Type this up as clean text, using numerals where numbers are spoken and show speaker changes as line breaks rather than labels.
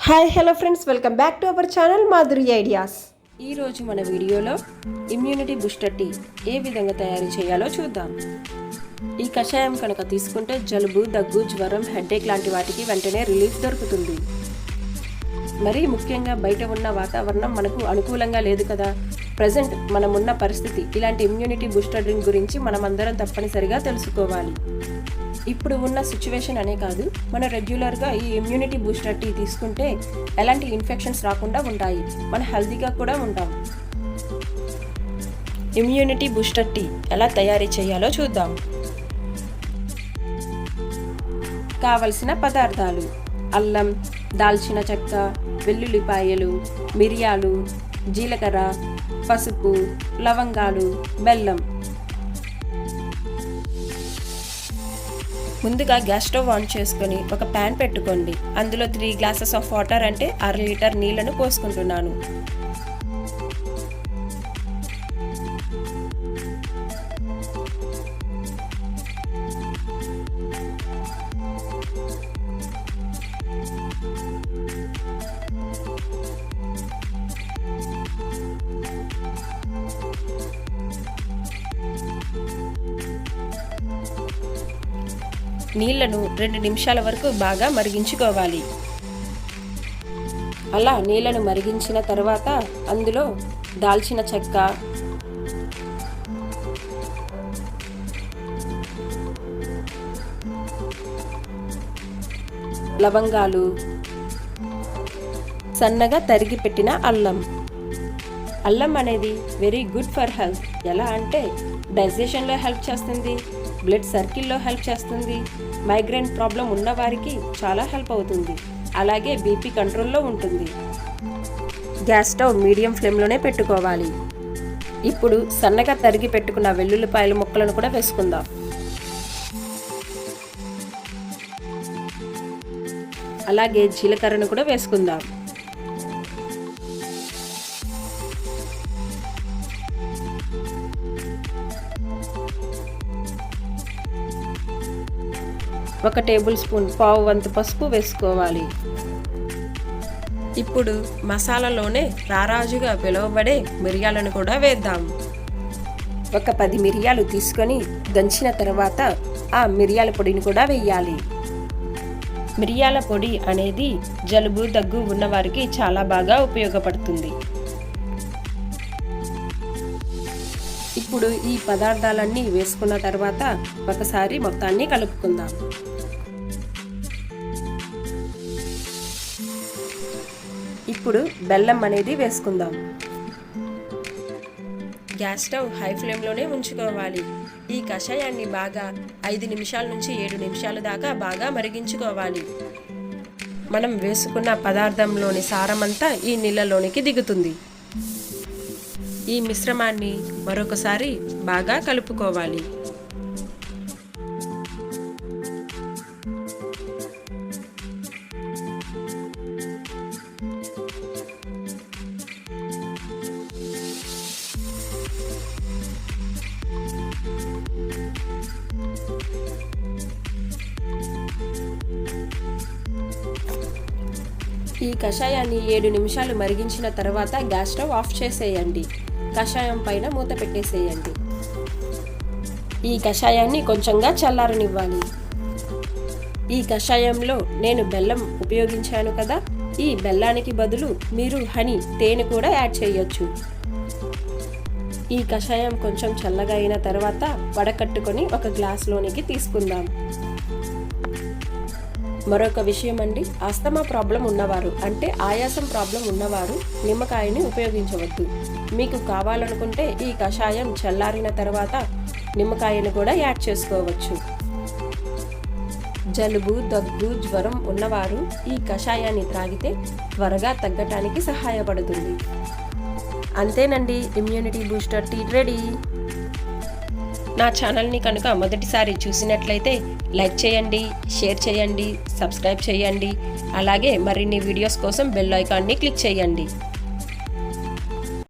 Hi hello friends, welcome back to our channel Madhuri ideas.
ఈరోజు మన వీడియోలో ఇమ్యూనిటీ బూస్టర్ టీ ఏ విధంగా తయారు చేయాలో చూద్దాం. ఈ కషాయం కనుక తీసుకుంటే జలుబు, దగ్గు, జ్వరం, హెడేక్ లాంటి వాటికి వెంటనే రిలీఫ్ దొరుకుతుంది. మరీ ముఖ్యంగా బయట ఉన్న వాతావరణం మనకు అనుకూలంగా లేదు కదా. ప్రజెంట్ మనమున్న పరిస్థితి ఇలాంటి ఇమ్యూనిటీ బూస్టర్ డ్రింక్ గురించి మనమందరం తప్పనిసరిగా తెలుసుకోవాలి. ఇప్పుడు ఉన్న సిచ్యువేషన్ అనే కాదు, మన రెగ్యులర్గా ఈ ఇమ్యూనిటీ బూస్టర్ టీ తీసుకుంటే ఎలాంటి ఇన్ఫెక్షన్స్ రాకుండా ఉంటాయి, మన హెల్తీగా కూడా ఉంటాం. ఇమ్యూనిటీ బూస్టర్ టీ ఎలా తయారీ చేయాలో చూద్దాం. కావలసిన పదార్థాలు: అల్లం, దాల్చిన చెక్క, వెల్లుల్లిపాయలు, మిరియాలు, జీలకర్ర, పసుపు, లవంగాలు, బెల్లం. ముందుగా గ్యాస్ స్టవ్ ఆన్ చేసుకొని ఒక ప్యాన్ పెట్టుకోండి. అందులో 3 గ్లాసెస్ ఆఫ్ వాటర్ అంటే 1/2 లీటర్ నీళ్లను పోసుకుంటున్నాను. నీళ్లను 2 నిమిషాల వరకు బాగా మరిగించుకోవాలి. అలా నీళ్లను మరిగించిన తర్వాత అందులో దాల్చిన చెక్క, లవంగాలు, సన్నగా తరిగి పెట్టిన అల్లం. అల్లం అనేది వెరీ గుడ్ ఫర్ హెల్త్. ఎలా అంటే డైజెషన్లో హెల్ప్ చేస్తుంది, బ్లడ్ సర్కిల్లో హెల్ప్ చేస్తుంది, మైగ్రేన్ ప్రాబ్లం ఉన్న వారికి చాలా హెల్ప్ అవుతుంది, అలాగే బీపీ కంట్రోల్లో ఉంటుంది. గ్యాస్ స్టవ్ మీడియం ఫ్లేమ్లోనే పెట్టుకోవాలి. ఇప్పుడు సన్నగా తరిగి పెట్టుకున్న వెల్లుల్లిపాయల ముక్కలను కూడా వేసుకుందాం. అలాగే జీలకర్రను కూడా వేసుకుందాం. ఒక టేబుల్ స్పూన్ పావు వంతు పసుపు వేసుకోవాలి. ఇప్పుడు మసాలాలోనే రారాజుగా పిలువబడే మిరియాలను కూడా వేద్దాం. ఒక 10 మిరియాలు తీసుకొని దంచిన తర్వాత ఆ మిరియాల పొడిని కూడా వేయాలి. మిరియాల పొడి అనేది జలుబు, దగ్గు ఉన్నవారికి చాలా బాగా ఉపయోగపడుతుంది. ఇప్పుడు ఈ పదార్థాలన్నీ వేసుకున్న తర్వాత ఒకసారి మొత్తాన్ని కలుపుకుందాం. ఇప్పుడు బెల్లం అనేది వేసుకుందాం. గ్యాస్ స్టవ్ హై ఫ్లేమ్లోనే ఉంచుకోవాలి. ఈ కషాయాన్ని బాగా 5 నిమిషాల నుంచి 7 నిమిషాల దాకా బాగా మరిగించుకోవాలి. మనం వేసుకున్న పదార్థంలోని సారమంతా ఈ నీళ్ళలోనికి దిగుతుంది. ఈ మిశ్రమాన్ని మరొకసారి బాగా కలుపుకోవాలి. ఈ కషాయాన్ని 7 నిమిషాలు మరిగించిన తర్వాత గ్యాస్ స్టవ్ ఆఫ్ చేసేయండి. కషాయం పైన మూత పెట్టేసేయండి. ఈ కషాయాన్ని కొంచెంగా చల్లారనివ్వాలి. ఈ కషాయంలో నేను బెల్లం ఉపయోగించాను కదా, ఈ బెల్లానికి బదులు మీరు హనీ, తేనె కూడా యాడ్ చేయొచ్చు. ఈ కషాయం కొంచెం చల్లగా అయిన తర్వాత వడకట్టుకొని ఒక గ్లాస్లోనికి తీసుకుందాం. మరొక విషయం అండి, ఆస్తమా ప్రాబ్లం ఉన్నవారు అంటే ఆయాసం ప్రాబ్లం ఉన్నవారు నిమ్మకాయని ఉపయోగించవద్దు. మీకు కావాలనుకుంటే ఈ కషాయం చల్లారిన తర్వాత నిమ్మకాయను కూడా యాడ్ చేసుకోవచ్చు. జలుబు, దగ్గు, జ్వరం ఉన్నవారు ఈ కషాయాన్ని త్రాగితే త్వరగా తగ్గటానికి సహాయపడుతుంది. అంతేనండి, ఇమ్యూనిటీ బూస్టర్ టీ రెడీ. నా ఛానల్ని కనుక మొదటిసారి చూసినట్లయితే లైక్ చేయండి, షేర్ చేయండి, సబ్స్క్రైబ్ చేయండి. అలాగే మరిన్ని వీడియోస్ కోసం బెల్ ఐకాన్ని క్లిక్ చేయండి.